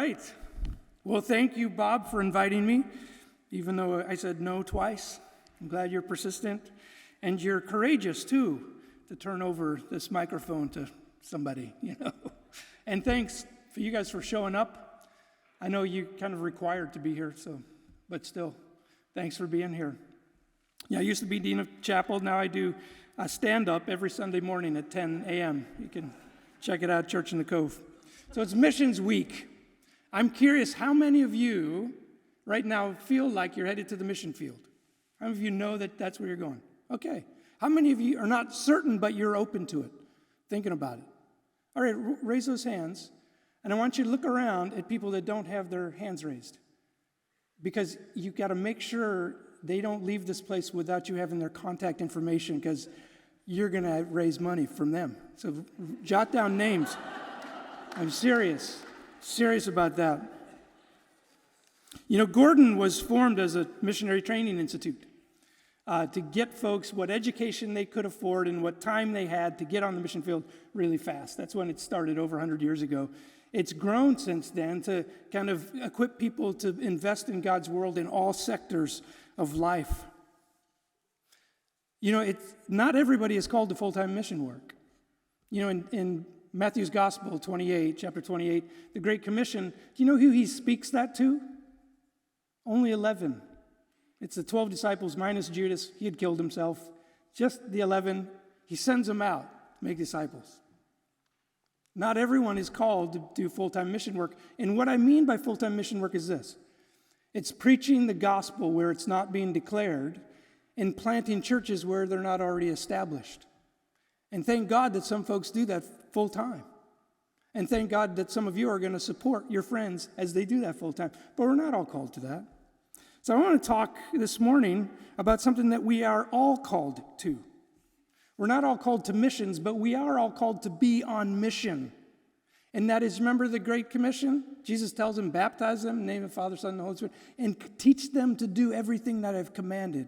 right. Well, thank you, Bob, for inviting me, even though I said no twice. I'm glad you're persistent, and you're courageous, too, to turn over this microphone to somebody, And thanks for you guys for showing up. I know you kind of required to be here, but still, thanks for being here. Yeah, I used to be dean of chapel. Now I do a stand-up every Sunday morning at 10 a.m. You can check it out, Church in the Cove. So it's Missions Week. I'm curious, how many of you right now feel like you're headed to the mission field? How many of you know that that's where you're going? Okay. How many of you are not certain, but you're open to it, thinking about it? All right, raise those hands. And I want you to look around at people that don't have their hands raised, because you've got to make sure they don't leave this place without you having their contact information, because you're going to raise money from them. So jot down names. I'm serious about that. Gordon was formed as a missionary training institute to get folks what education they could afford and what time they had to get on the mission field really fast. That's when it started over 100 years ago. It's grown since then to kind of equip people to invest in God's world in all sectors of life. Not everybody is called to full-time mission work. In Matthew's Gospel, chapter 28, the Great Commission, do you know who he speaks that to? Only 11. It's the 12 disciples minus Judas. He had killed himself. Just the 11. He sends them out to make disciples. Not everyone is called to do full-time mission work. And what I mean by full-time mission work is this. It's preaching the gospel where it's not being declared and planting churches where they're not already established. And thank God that some folks do that full-time. And thank God that some of you are going to support your friends as they do that full-time. But we're not all called to that. So I want to talk this morning about something that we are all called to. We're not all called to missions, but we are all called to be on mission. And that is, remember the Great Commission? Jesus tells them, baptize them in the name of the Father, Son, and the Holy Spirit, and teach them to do everything that I've commanded.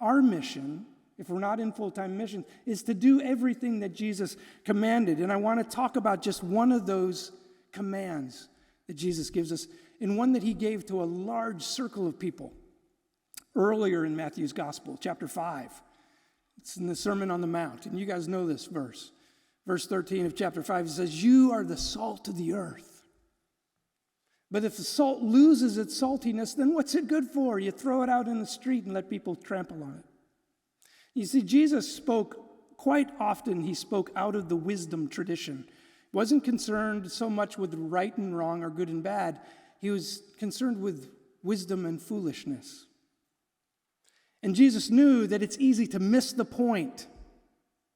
Our mission, if we're not in full-time mission, is to do everything that Jesus commanded. And I want to talk about just one of those commands that Jesus gives us, and one that he gave to a large circle of people earlier in Matthew's Gospel, chapter 5. It's in the Sermon on the Mount, and you guys know this verse. Verse 13 of chapter 5, it says, you are the salt of the earth. But if the salt loses its saltiness, then what's it good for? You throw it out in the street and let people trample on it. You see, Jesus spoke quite often, he spoke out of the wisdom tradition. He wasn't concerned so much with right and wrong or good and bad. He was concerned with wisdom and foolishness. And Jesus knew that it's easy to miss the point.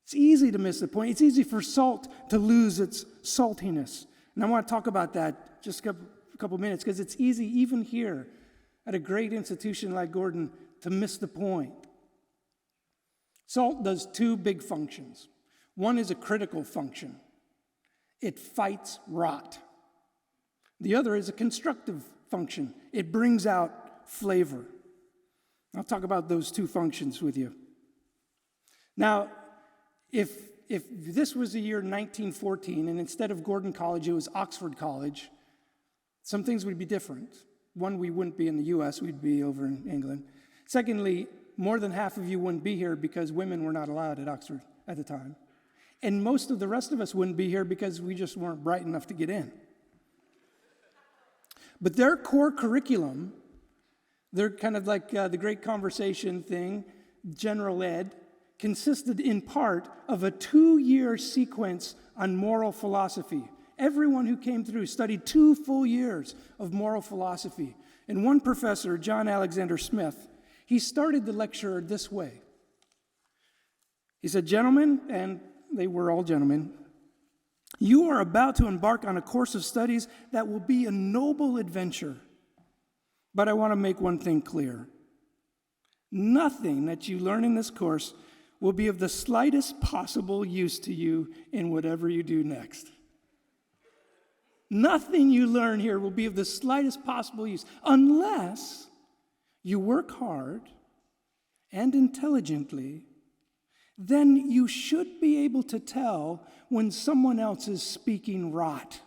It's easy to miss the point. It's easy for salt to lose its saltiness. And I want to talk about that just a couple minutes, because it's easy even here at a great institution like Gordon to miss the point. Salt does two big functions. One is a critical function. It fights rot. The other is a constructive function. It brings out flavor. I'll talk about those two functions with you. Now, if this was the year 1914, and instead of Gordon College, it was Oxford College, some things would be different. One, we wouldn't be in the U.S., we'd be over in England. Secondly, more than half of you wouldn't be here because women were not allowed at Oxford at the time. And most of the rest of us wouldn't be here because we just weren't bright enough to get in. But their core curriculum, they're kind of like the Great Conversation thing, general ed, consisted in part of a 2-year sequence on moral philosophy. Everyone who came through studied 2 full years of moral philosophy. And one professor, John Alexander Smith, he started the lecture this way. He said, gentlemen, and they were all gentlemen, you are about to embark on a course of studies that will be a noble adventure. But I want to make one thing clear. Nothing that you learn in this course will be of the slightest possible use to you in whatever you do next. Nothing you learn here will be of the slightest possible use unless you work hard and intelligently. Then you should be able to tell when someone else is speaking rot.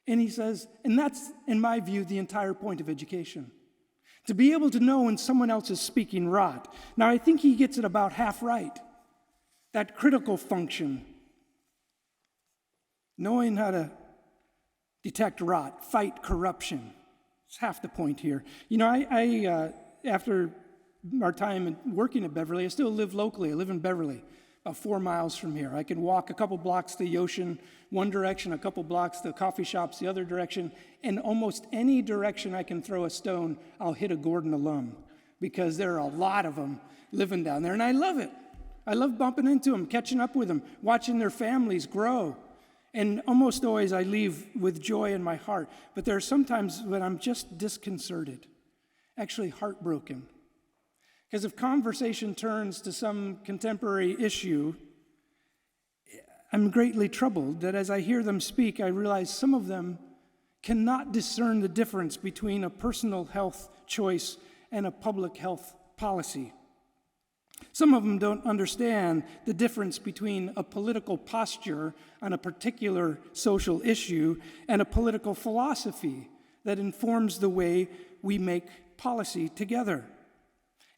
And he says, and that's, in my view, the entire point of education. To be able to know when someone else is speaking rot. Now, I think he gets it about half right. That critical function. Knowing how to detect rot, fight corruption. It's half the point here. You know, I after our time working at Beverly, I still live locally. I live in Beverly, about 4 miles from here. I can walk a couple blocks to the ocean one direction, a couple blocks to the coffee shops the other direction, and almost any direction I can throw a stone, I'll hit a Gordon alum, because there are a lot of them living down there, and I love it. I love bumping into them, catching up with them, watching their families grow. And almost always I leave with joy in my heart. But there are sometimes when I'm just disconcerted, actually heartbroken. Because if conversation turns to some contemporary issue, I'm greatly troubled that as I hear them speak, I realize some of them cannot discern the difference between a personal health choice and a public health policy. Some of them don't understand the difference between a political posture on a particular social issue and a political philosophy that informs the way we make policy together.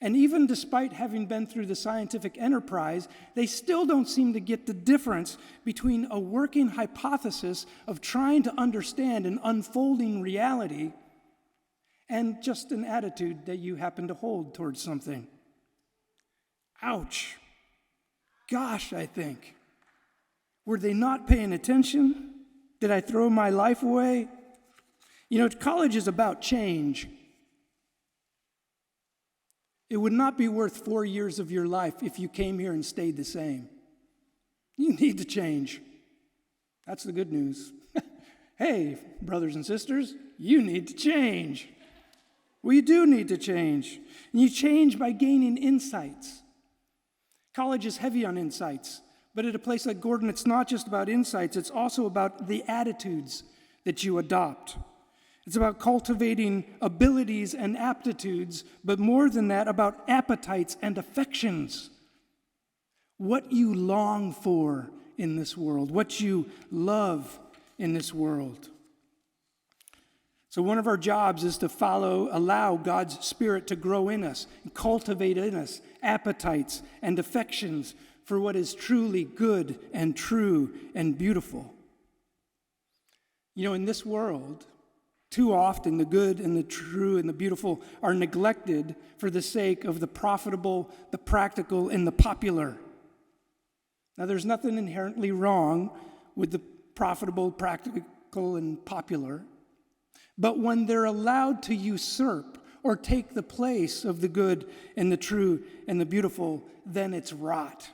And even despite having been through the scientific enterprise, they still don't seem to get the difference between a working hypothesis of trying to understand an unfolding reality and just an attitude that you happen to hold towards something. Ouch. Gosh, I think. Were they not paying attention? Did I throw my life away? You know, college is about change. It would not be worth 4 years of your life if you came here and stayed the same. You need to change. That's the good news. Hey, brothers and sisters, you need to change. We do need to change. And you change by gaining insights. College is heavy on insights, but at a place like Gordon, it's not just about insights, it's also about the attitudes that you adopt. It's about cultivating abilities and aptitudes, but more than that, about appetites and affections. What you long for in this world, what you love in this world. So one of our jobs is to allow God's Spirit to grow in us and cultivate in us appetites and affections for what is truly good and true and beautiful. You know, in this world, too often the good and the true and the beautiful are neglected for the sake of the profitable, the practical, and the popular. Now, there's nothing inherently wrong with the profitable, practical, and popular. But when they're allowed to usurp or take the place of the good and the true and the beautiful, then it's rot.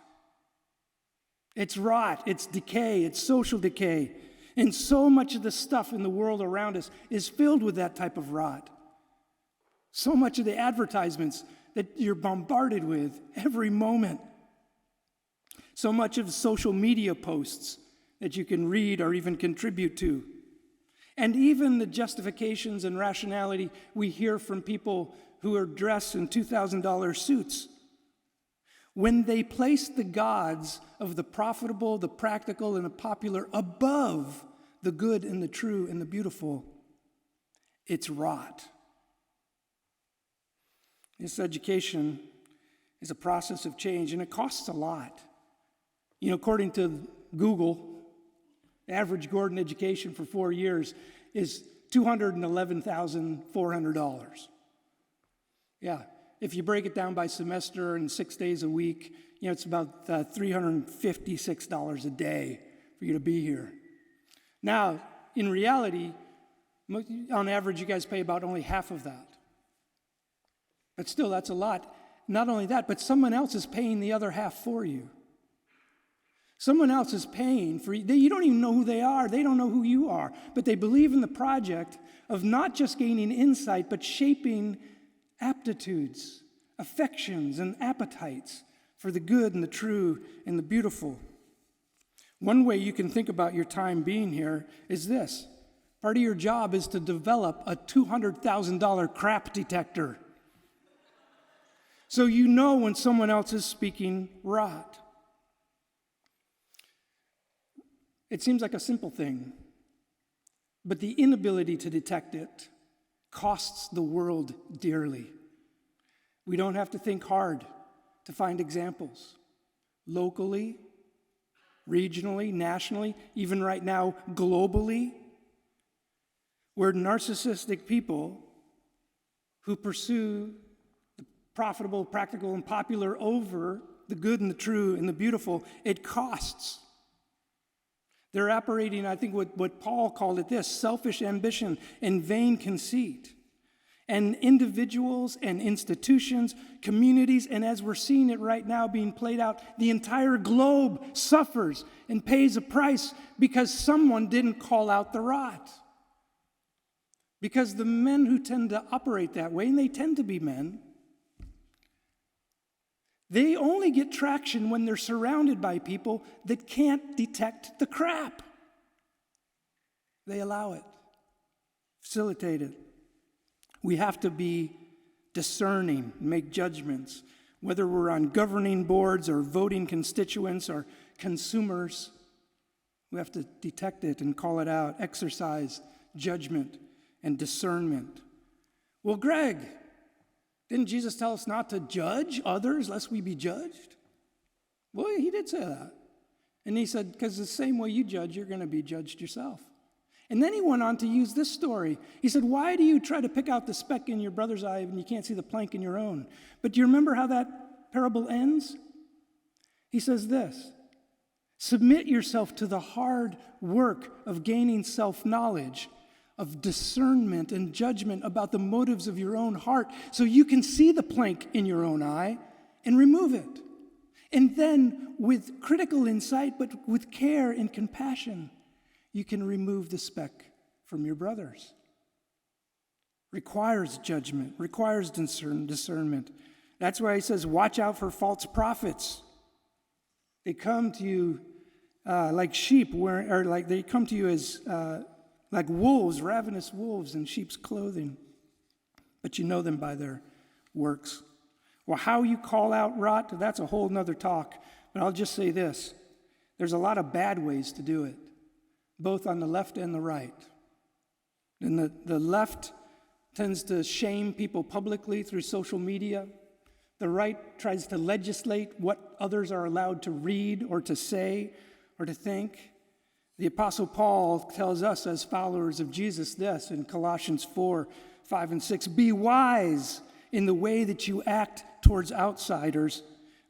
It's rot, it's decay, it's social decay. And so much of the stuff in the world around us is filled with that type of rot. So much of the advertisements that you're bombarded with every moment. So much of the social media posts that you can read or even contribute to. And even the justifications and rationality we hear from people who are dressed in $2,000 suits. When they place the gods of the profitable, the practical, and the popular above the good and the true and the beautiful, it's rot. This education is a process of change, and it costs a lot. You know, according to Google, average Gordon education for 4 years is $211,400. Yeah, if you break it down by semester and 6 days a week, you know, it's about $356 a day for you to be here. Now, in reality, on average, you guys pay about only half of that. But still, that's a lot. Not only that, but someone else is paying the other half for you. Someone else is paying for you. You don't even know who they are. They don't know who you are. But they believe in the project of not just gaining insight, but shaping aptitudes, affections, and appetites for the good and the true and the beautiful. One way you can think about your time being here is this. Part of your job is to develop a $200,000 crap detector. So you know when someone else is speaking rot. It seems like a simple thing, But the inability to detect it costs the world dearly. We don't have to think hard to find examples. Locally, regionally, nationally, even right now, globally, where narcissistic people who pursue the profitable, practical, and popular over the good and the true and the beautiful, it costs. They're operating, I think, what Paul called it this, selfish ambition and vain conceit. And individuals and institutions, communities, and as we're seeing it right now being played out, the entire globe suffers and pays a price because someone didn't call out the rot. Because the men who tend to operate that way, and they tend to be men, they only get traction when they're surrounded by people that can't detect the crap. They allow it, facilitate it. We have to be discerning, make judgments, whether we're on governing boards or voting constituents or consumers. We have to detect it and call it out, exercise judgment and discernment. Well, Greg, didn't Jesus tell us not to judge others lest we be judged? Well, he did say that. And he said, because the same way you judge, you're going to be judged yourself. And then he went on to use this story. He said, why do you try to pick out the speck in your brother's eye when you can't see the plank in your own? But do you remember how that parable ends? He says this, submit yourself to the hard work of gaining self-knowledge, of discernment and judgment about the motives of your own heart so you can see the plank in your own eye and remove it. And then with critical insight, but with care and compassion, you can remove the speck from your brothers. Requires judgment, requires discernment. That's why he says, watch out for false prophets. They come to you like sheep, they come to you as like wolves, ravenous wolves in sheep's clothing. But you know them by their works. Well, how you call out rot, that's a whole nother talk. But I'll just say this. There's a lot of bad ways to do it, both on the left and the right. And the left tends to shame people publicly through social media. The right tries to legislate what others are allowed to read or to say or to think. The Apostle Paul tells us as followers of Jesus this in Colossians 4, 5, and 6. Be wise in the way that you act towards outsiders.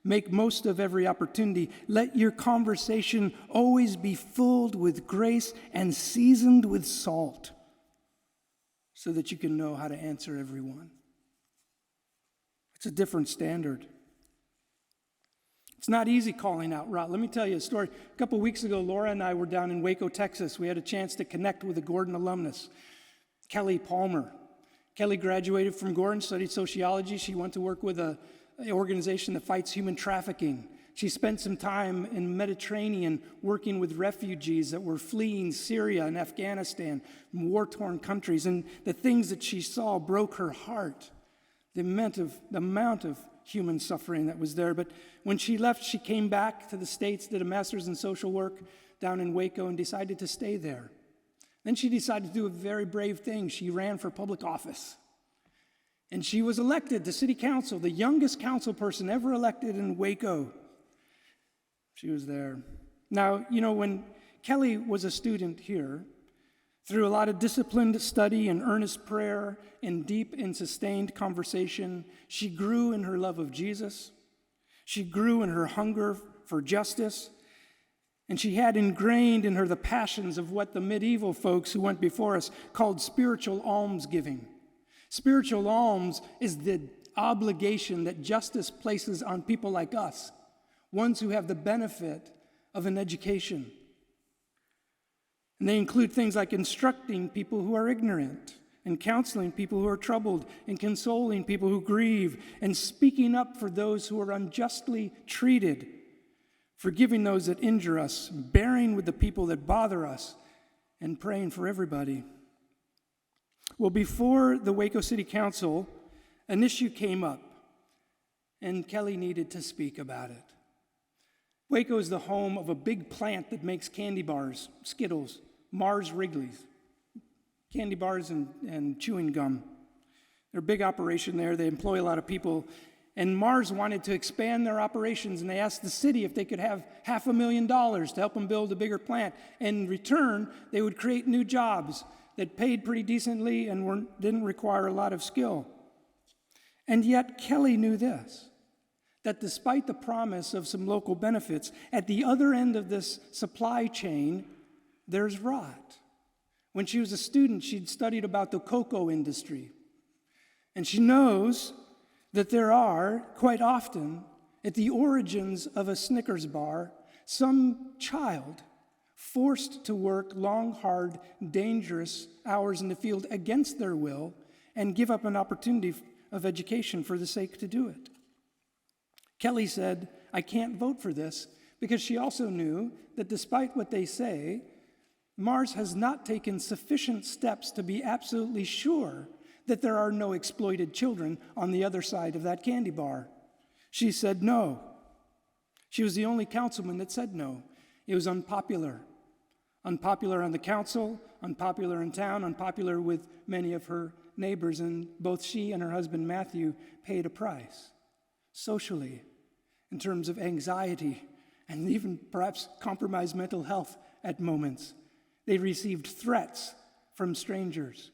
Make most of every opportunity. Let your conversation always be filled with grace and seasoned with salt so that you can know how to answer everyone. It's a different standard. It's not easy calling out rot. Let me tell you a story. A couple weeks ago, Laura and I were down in Waco, Texas. We had a chance to connect with a Gordon alumnus, Kelly Palmer. Kelly graduated from Gordon, studied sociology. She went to work with an organization that fights human trafficking. She spent some time in the Mediterranean working with refugees that were fleeing Syria and Afghanistan, war-torn countries. And the things that she saw broke her heart, the amount of human suffering that was there. But when she left, she came back to the States, did a master's in social work down in Waco, and decided to stay there. Then she decided to do a very brave thing. She ran for public office. And she was elected to city council, the youngest council person ever elected in Waco. She was there. Now, when Kelly was a student here, through a lot of disciplined study and earnest prayer and deep and sustained conversation, she grew in her love of Jesus. She grew in her hunger for justice. And she had ingrained in her the passions of what the medieval folks who went before us called spiritual almsgiving. Spiritual alms is the obligation that justice places on people like us, ones who have the benefit of an education. And they include things like instructing people who are ignorant, and counseling people who are troubled, and consoling people who grieve, and speaking up for those who are unjustly treated, forgiving those that injure us, bearing with the people that bother us, and praying for everybody. Well, before the Waco City Council, an issue came up, and Kelly needed to speak about it. Waco is the home of a big plant that makes candy bars, Skittles, Mars Wrigley's. candy bars and chewing gum. They're a big operation there. They employ a lot of people. And Mars wanted to expand their operations, and they asked the city if they could have $500,000 to help them build a bigger plant. In return, they would create new jobs that paid pretty decently and didn't require a lot of skill. And yet Kelly knew this, that despite the promise of some local benefits, at the other end of this supply chain, there's rot. When she was a student, she'd studied about the cocoa industry. And she knows that there are, quite often, at the origins of a Snickers bar, some child forced to work long, hard, dangerous hours in the field against their will and give up an opportunity of education for the sake to do it. Kelly said, I can't vote for this, because she also knew that despite what they say, Mars has not taken sufficient steps to be absolutely sure that there are no exploited children on the other side of that candy bar. She said no. She was the only councilman that said no. It was unpopular. Unpopular on the council, unpopular in town, unpopular with many of her neighbors, and both she and her husband Matthew paid a price, socially, in terms of anxiety, and even perhaps compromised mental health at moments. They received threats from strangers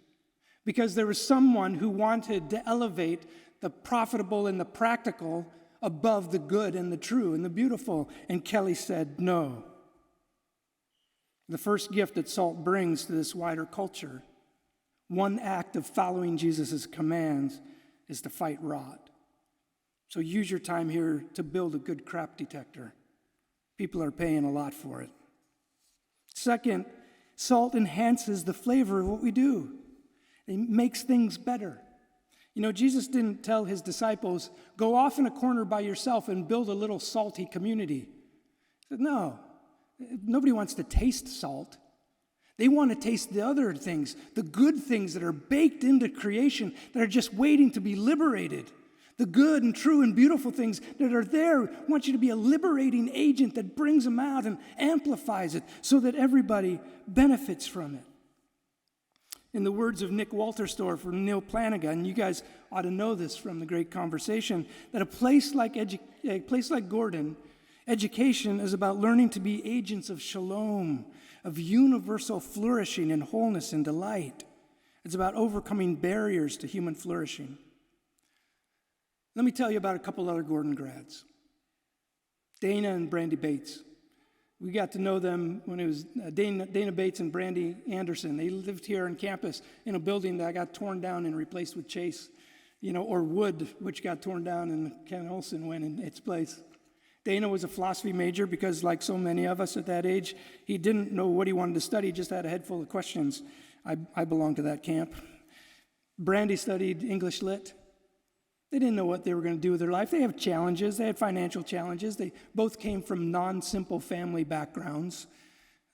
because there was someone who wanted to elevate the profitable and the practical above the good and the true and the beautiful. And Kelly said no. The first gift that salt brings to this wider culture, one act of following Jesus' commands, is to fight rot. So use your time here to build a good crap detector. People are paying a lot for it. Second, salt enhances the flavor of what we do. It makes things better. You know, Jesus didn't tell his disciples, go off in a corner by yourself and build a little salty community. He said, no, nobody wants to taste salt. They want to taste the other things, the good things that are baked into creation that are just waiting to be liberated. The good and true and beautiful things that are there. I want you to be a liberating agent that brings them out and amplifies it so that everybody benefits from it. In the words of Nick Walterstorff or Neil Flanagan, you guys ought to know this from the great conversation, that a place like Gordon, education is about learning to be agents of shalom, of universal flourishing and wholeness and delight. It's about overcoming barriers to human flourishing. Let me tell you about a couple other Gordon grads. Dana and Brandy Bates. We got to know them when it was Dana Bates and Brandy Anderson. They lived here on campus in a building that got torn down and replaced with Chase, or Wood, which got torn down and Ken Olson went in its place. Dana was a philosophy major because, like so many of us at that age, he didn't know what he wanted to study, just had a head full of questions. I belonged to that camp. Brandy studied English Lit. They didn't know what they were going to do with their life. They have challenges. They had financial challenges. They both came from non-simple family backgrounds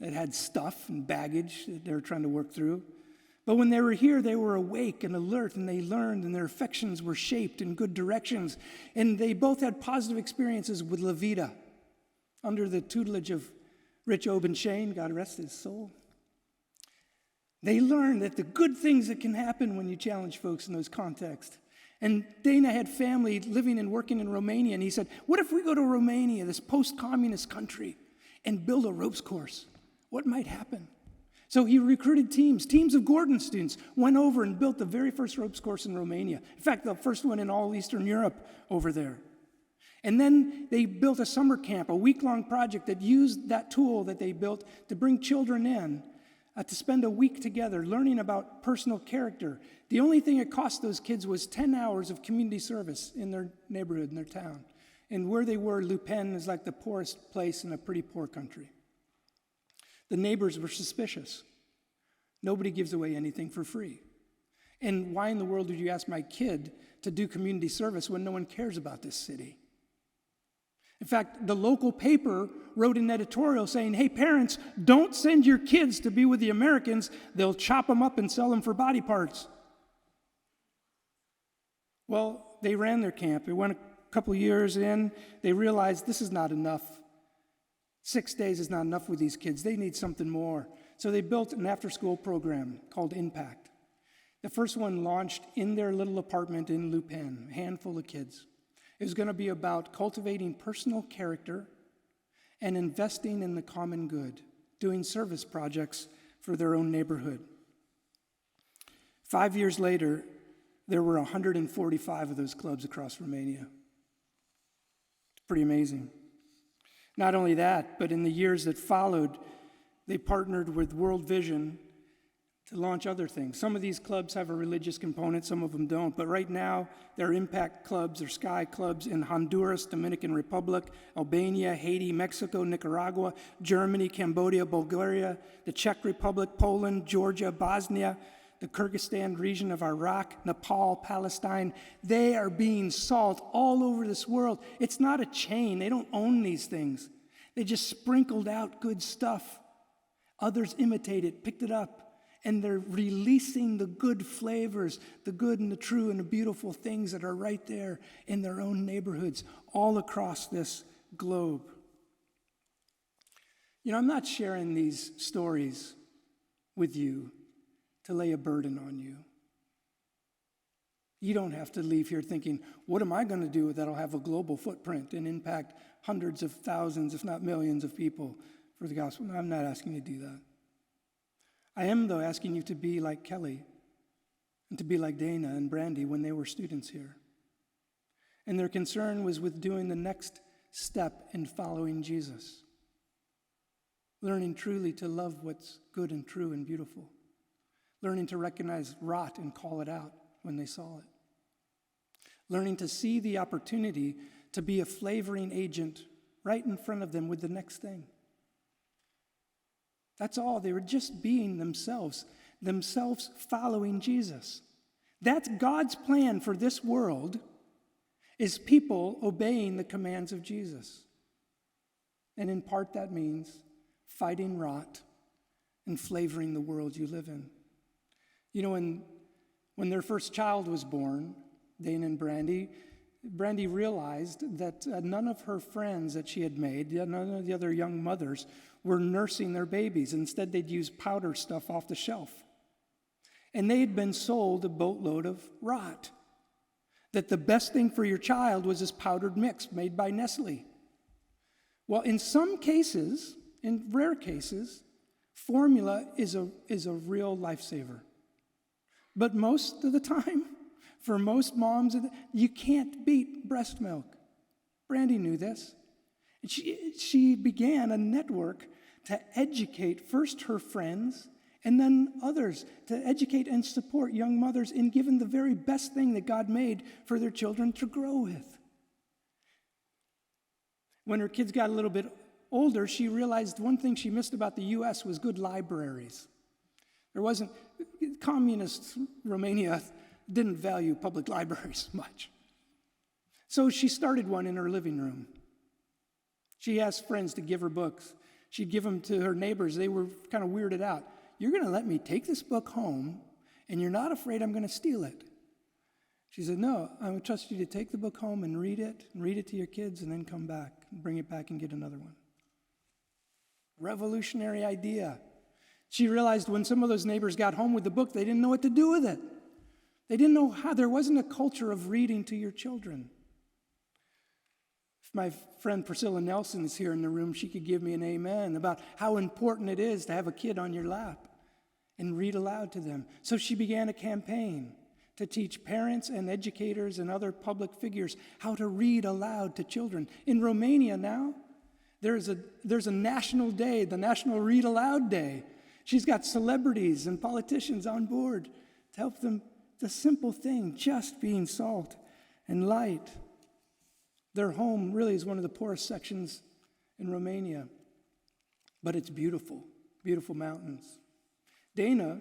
that had stuff and baggage that they were trying to work through. But when they were here, they were awake and alert, and they learned, and their affections were shaped in good directions. And they both had positive experiences with Levita under the tutelage of Rich Obenshane, God rest his soul. They learned that the good things that can happen when you challenge folks in those contexts. And Dana had family living and working in Romania, and he said, what if we go to Romania, this post-communist country, and build a ropes course? What might happen? So he recruited teams of Gordon students, went over and built the very first ropes course in Romania. In fact, the first one in all Eastern Europe over there. And then they built a summer camp, a week-long project that used that tool that they built to bring children in, to spend a week together learning about personal character. The only thing it cost those kids was 10 hours of community service in their neighborhood, in their town. And where they were, Lupin is like the poorest place in a pretty poor country. The neighbors were suspicious. Nobody gives away anything for free. And why in the world would you ask my kid to do community service when no one cares about this city? In fact, the local paper wrote an editorial saying, hey, parents, don't send your kids to be with the Americans. They'll chop them up and sell them for body parts. Well, they ran their camp. It went a couple years in. They realized this is not enough. 6 days is not enough with these kids. They need something more. So they built an after-school program called Impact. The first one launched in their little apartment in Lupin, a handful of kids. It was going to be about cultivating personal character and investing in the common good, doing service projects for their own neighborhood. 5 years later, there were 145 of those clubs across Romania. It's pretty amazing. Not only that, but in the years that followed, they partnered with World Vision to launch other things. Some of these clubs have a religious component, some of them don't. But right now, there are impact clubs or sky clubs in Honduras, Dominican Republic, Albania, Haiti, Mexico, Nicaragua, Germany, Cambodia, Bulgaria, the Czech Republic, Poland, Georgia, Bosnia, the Kyrgyzstan region of Iraq, Nepal, Palestine. They are being salt all over this world. It's not a chain. They don't own these things. They just sprinkled out good stuff. Others imitate it, picked it up. And they're releasing the good flavors, the good and the true and the beautiful things that are right there in their own neighborhoods all across this globe. You know, I'm not sharing these stories with you to lay a burden on you. You don't have to leave here thinking, what am I going to do that'll have a global footprint and impact hundreds of thousands, if not millions of people for the gospel? No, I'm not asking you to do that. I am, though, asking you to be like Kelly and to be like Dana and Brandy when they were students here. And their concern was with doing the next step in following Jesus, learning truly to love what's good and true and beautiful, learning to recognize rot and call it out when they saw it, learning to see the opportunity to be a flavoring agent right in front of them with the next thing. That's all. They were just being themselves following Jesus. That's God's plan for this world, is people obeying the commands of Jesus. And in part that means fighting rot and flavoring the world you live in. You know, when their first child was born, Dana and Brandy realized that none of her friends that she had made, none of the other young mothers, were nursing their babies. Instead, they'd use powder stuff off the shelf. And they had been sold a boatload of rot. That the best thing for your child was this powdered mix made by Nestle. Well, in some cases, in rare cases, formula is a real lifesaver. But most of the time, for most moms, you can't beat breast milk. Brandy knew this. And she began a network to educate first her friends and then others, to educate and support young mothers in giving the very best thing that God made for their children to grow with. When her kids got a little bit older, she realized one thing she missed about the U.S. was good libraries. Communist Romania didn't value public libraries much. So she started one in her living room. She asked friends to give her books. She'd give them to her neighbors. They were kind of weirded out. You're going to let me take this book home, and you're not afraid I'm going to steal it? She said, no, I would trust you to take the book home and read it to your kids, and then come back, and bring it back and get another one. Revolutionary idea. She realized when some of those neighbors got home with the book, they didn't know what to do with it. They didn't know how. There wasn't a culture of reading to your children. If my friend Priscilla Nelson is here in the room, she could give me an amen about how important it is to have a kid on your lap and read aloud to them. So she began a campaign to teach parents and educators and other public figures how to read aloud to children. In Romania now, there's a national day, the National Read Aloud Day. She's got celebrities and politicians on board to help them. The simple thing, just being salt and light. Their home really is one of the poorest sections in Romania, but it's beautiful, beautiful mountains. Dana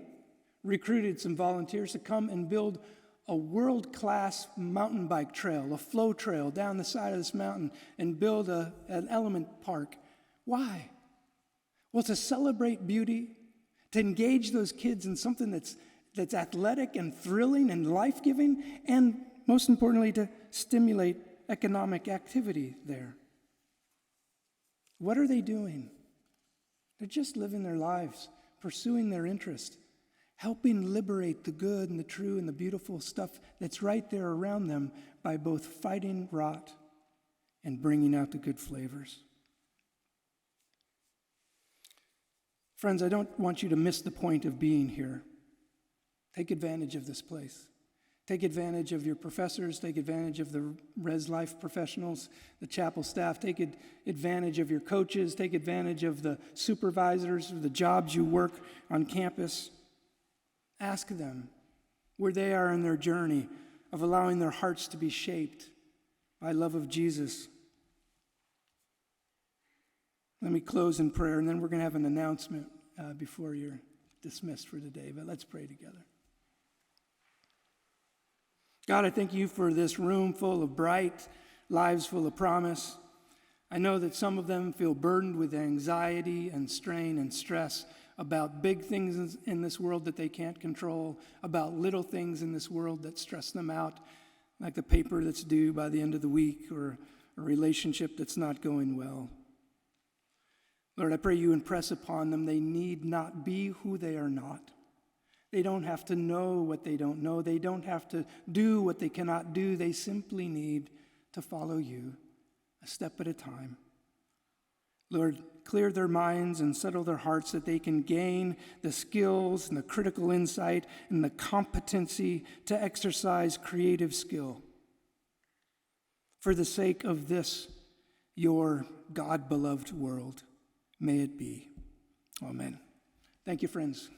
recruited some volunteers to come and build a world-class mountain bike trail, a flow trail down the side of this mountain, and build an element park. Why? Well, to celebrate beauty, to engage those kids in something that's athletic and thrilling and life-giving, and most importantly, to stimulate economic activity there. What are they doing? They're just living their lives, pursuing their interest, helping liberate the good and the true and the beautiful stuff that's right there around them by both fighting rot and bringing out the good flavors. Friends, I don't want you to miss the point of being here. Take advantage of this place. Take advantage of your professors. Take advantage of the Res Life professionals, the chapel staff. Take advantage of your coaches. Take advantage of the supervisors, of the jobs you work on campus. Ask them where they are in their journey of allowing their hearts to be shaped by love of Jesus. Let me close in prayer, and then we're going to have an announcement before you're dismissed for today. But let's pray together. God, I thank you for this room full of bright lives full of promise. I know that some of them feel burdened with anxiety and strain and stress about big things in this world that they can't control, about little things in this world that stress them out, like the paper that's due by the end of the week or a relationship that's not going well. Lord, I pray you impress upon them they need not be who they are not. They don't have to know what they don't know. They don't have to do what they cannot do. They simply need to follow you a step at a time. Lord, clear their minds and settle their hearts that they can gain the skills and the critical insight and the competency to exercise creative skill. For the sake of this, your God-beloved world, may it be. Amen. Thank you, friends.